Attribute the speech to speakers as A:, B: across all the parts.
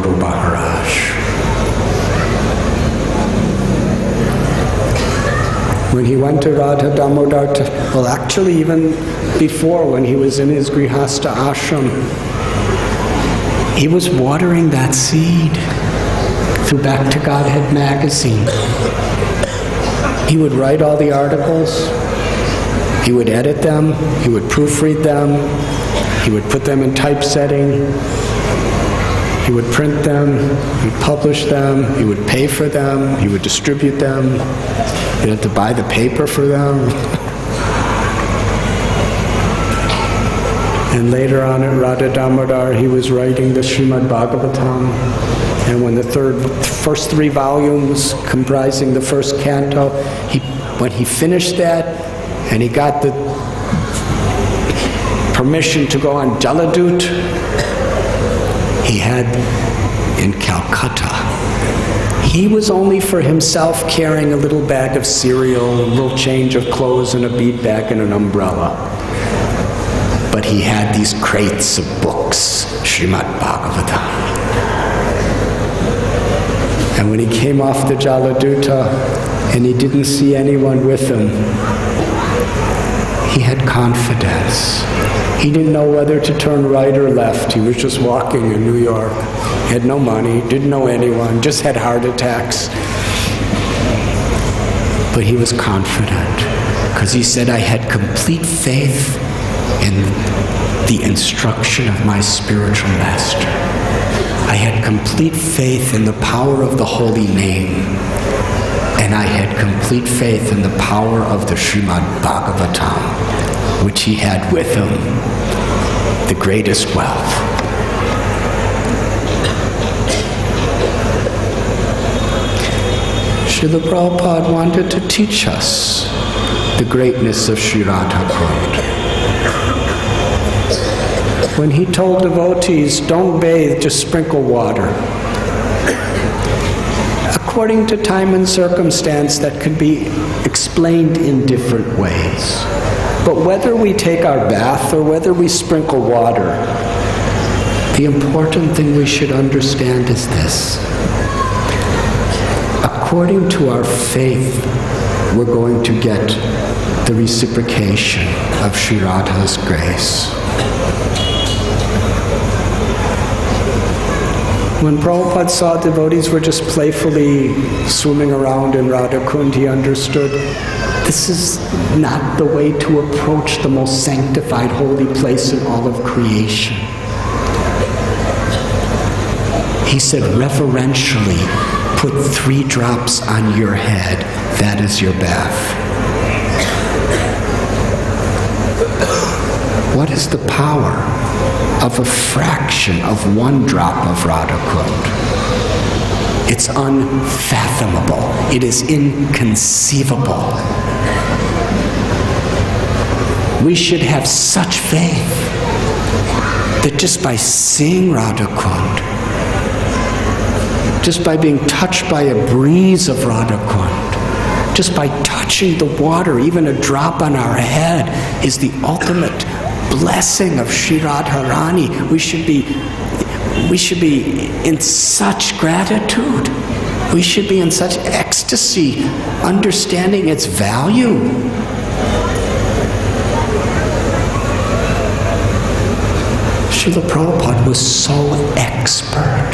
A: Guru Maharaj. When he went to Radha Damodar, well, actually even before, when he was in his Grihastha ashram, he was watering that seed through Back to Godhead magazine. He would write all the articles, he would edit them, he would proofread them, he would put them in typesetting, he would print them, he would publish them, he would pay for them, he would distribute them, he'd have to buy the paper for them. And later on at Radha Damodar, he was writing the Srimad Bhagavatam. And when the first 3 volumes comprising the first canto, when he finished that and he got the permission to go on Jaladut, he had in Calcutta. He was only for himself carrying a little bag of cereal, a little change of clothes, and a bead bag and an umbrella. But he had these crates of books, Srimad Bhagavatam. And when he came off the Jaladuta and he didn't see anyone with him, he had confidence. He didn't know whether to turn right or left. He was just walking in New York. He had no money, didn't know anyone, just had heart attacks. But he was confident because he said, I had complete faith in the instruction of my spiritual master. I had complete faith in the power of the holy name, and I had complete faith in the power of the Srimad Bhagavatam, which he had with him, the greatest wealth. Srila Prabhupada wanted to teach us the greatness of Sri Radha Kund. When he told devotees, don't bathe, just sprinkle water. According to time and circumstance, that could be explained in different ways. But whether we take our bath or whether we sprinkle water, the important thing we should understand is this. According to our faith, we're going to get the reciprocation of Sri Radha's grace. When Prabhupada saw devotees were just playfully swimming around in Radha Kund, he understood this is not the way to approach the most sanctified holy place in all of creation. He said, reverentially, put 3 drops on your head. That is your bath. What is the power of a fraction of 1 drop of Radha Kund? It's unfathomable. It is inconceivable. We should have such faith that just by seeing Radha Kund, just by being touched by a breeze of Radha Kund, just by touching the water, even a drop on our head, is the ultimate blessing of Sri Radharani. We should be in such gratitude. We should be in such ecstasy, understanding its value. Srila Prabhupada was so expert.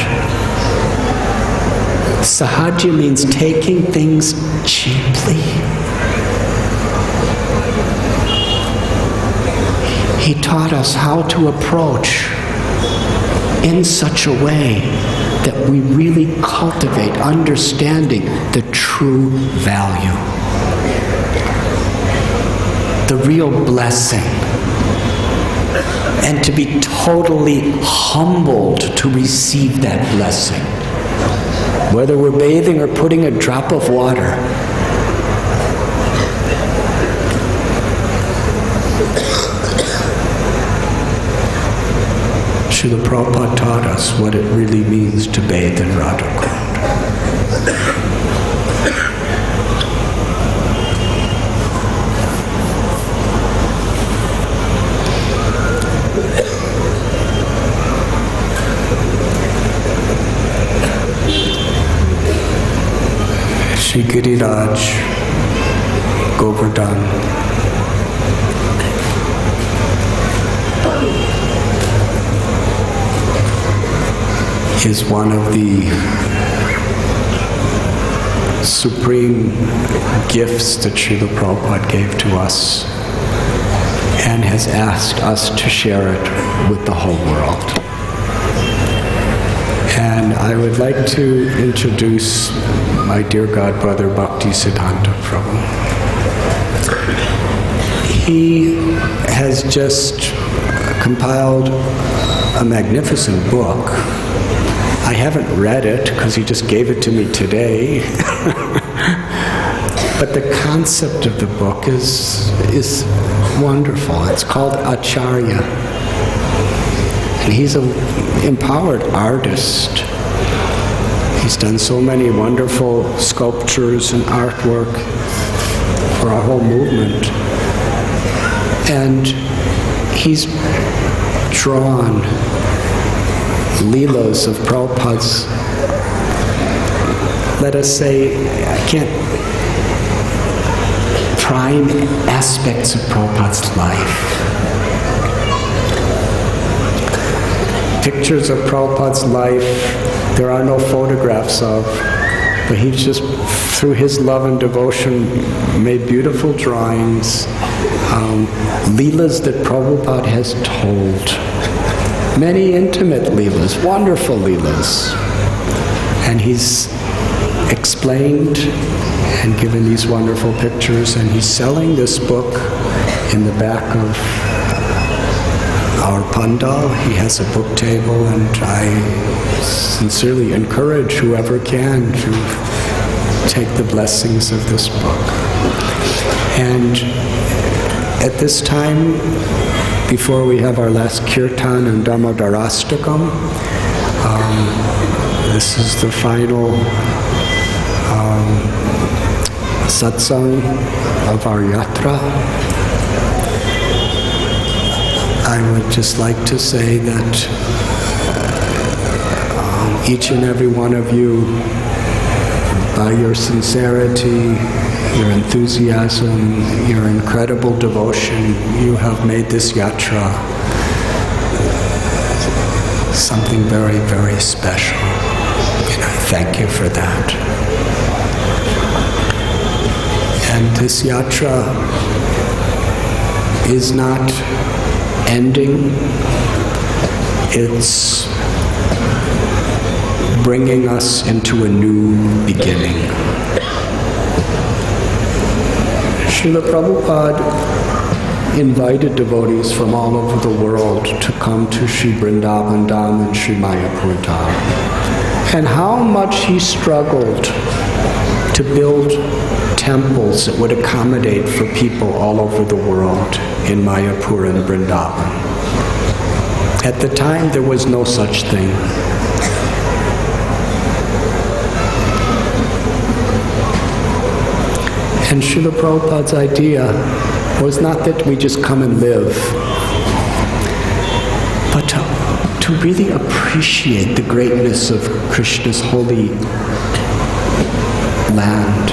A: Sahaja means taking things cheaply. He taught us how to approach in such a way that we really cultivate understanding the true value, the real blessing, and to be totally humbled to receive that blessing. Whether we're bathing or putting a drop of water, Srila Prabhupada taught us what it really means to bathe in Radha Kund. Shri Giriraj Govardhan is one of the supreme gifts that Srila Prabhupada gave to us and has asked us to share it with the whole world. And I would like to introduce my dear God brother Bhakti Siddhanta Prabhu. He has just compiled a magnificent book. I haven't read it because he just gave it to me today. But the concept of the book is wonderful. It's called Acharya. And he's an empowered artist. He's done so many wonderful sculptures and artwork for our whole movement. And he's drawn Leelas of Prabhupada's, let us say, I can't, prime aspects of Prabhupada's life. Pictures of Prabhupada's life, there are no photographs of, but he just, through his love and devotion, made beautiful drawings, Leelas that Prabhupada has told. Many intimate Leelas, wonderful Leelas. And he's explained and given these wonderful pictures, and he's selling this book in the back of our pandal. He has a book table, and I sincerely encourage whoever can to take the blessings of this book. And at this time, before we have our last kirtan and Damodarastakam, this is the final satsang of our yatra. I would just like to say that each and every one of you, by your sincerity, your enthusiasm, your incredible devotion, you have made this yatra something very, very special. And I thank you for that. And this yatra is not ending. It's bringing us into a new beginning. Srila Prabhupada invited devotees from all over the world to come to Sri Vrindavan Dham and Sri Mayapur Dham. And how much he struggled to build temples that would accommodate for people all over the world in Mayapur and Vrindavan. At the time, there was no such thing. And Srila Prabhupada's idea was not that we just come and live, but to really appreciate the greatness of Krishna's holy land,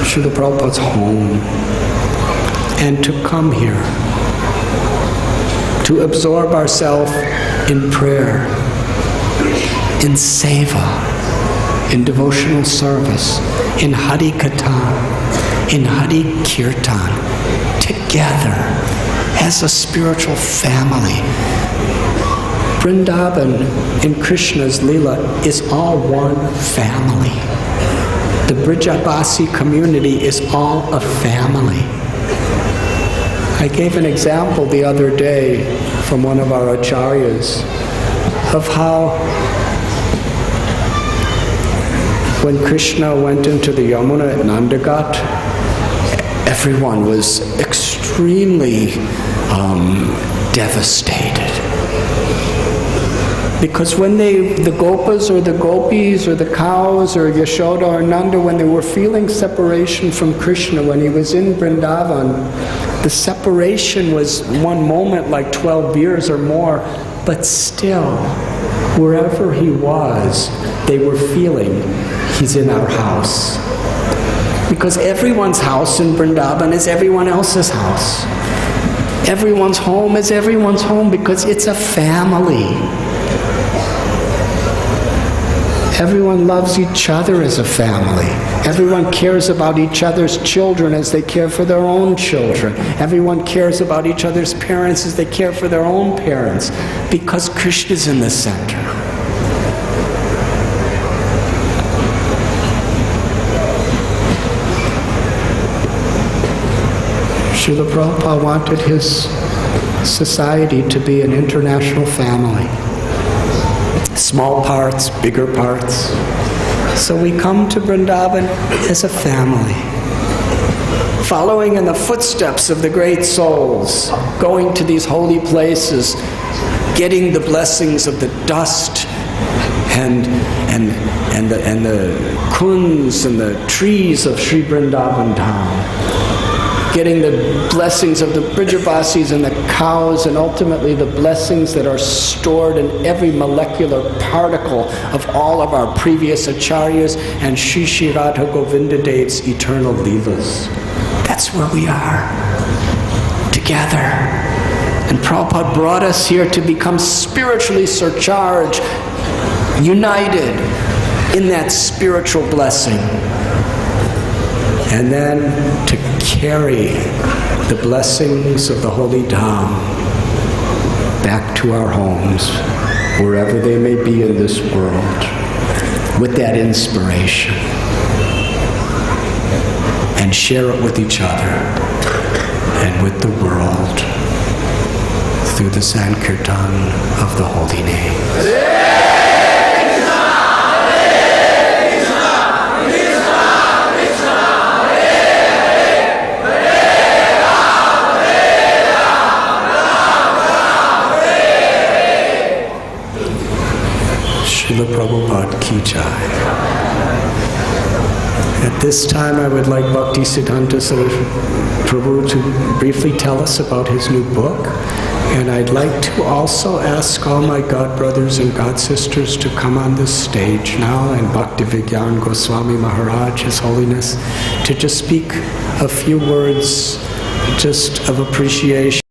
A: Srila Prabhupada's home, and to come here, to absorb ourselves in prayer, in seva, in devotional service, in Hari Katha, in Hari Kirtan, together as a spiritual family. Vrindavan in Krishna's Leela is all one family. The Brijabasi community is all a family. I gave an example the other day from one of our acharyas of how when Krishna went into the Yamuna at Nandagat, everyone was extremely devastated. Because when the gopas or the gopis or the cows or Yashoda or Nanda, when they were feeling separation from Krishna, when he was in Vrindavan, the separation was one moment like 12 years or more, but still Wherever he was, they were feeling he's in our house. Because everyone's house in Vrindavan is everyone else's house. Everyone's home is everyone's home because it's a family. Everyone loves each other as a family. Everyone cares about each other's children as they care for their own children. Everyone cares about each other's parents as they care for their own parents, because Krishna's in the center. Srila Prabhupada wanted his society to be an international family. Small parts, bigger parts. So we come to Vrindavan as a family, following in the footsteps of the great souls, going to these holy places, getting the blessings of the dust and the kunds and the trees of Sri Vrindavan town, getting the blessings of the Brijavasis and the cows, and ultimately the blessings that are stored in every molecular particle of all of our previous acharyas and Sri Sri Radha Govinda Dev's eternal leelas. That's where we are, together. And Prabhupada brought us here to become spiritually surcharged, united in that spiritual blessing. And then to carry the blessings of the Holy Dham back to our homes, wherever they may be in this world, with that inspiration, and share it with each other and with the world through the Sankirtan of the Holy Name. Srila Prabhupada ki jai. At this time, I would like Bhakti Siddhanta Prabhu to briefly tell us about his new book. And I'd like to also ask all my God brothers and God sisters to come on this stage now, and Bhakti Vigyan Goswami Maharaj, His Holiness, to just speak a few words just of appreciation.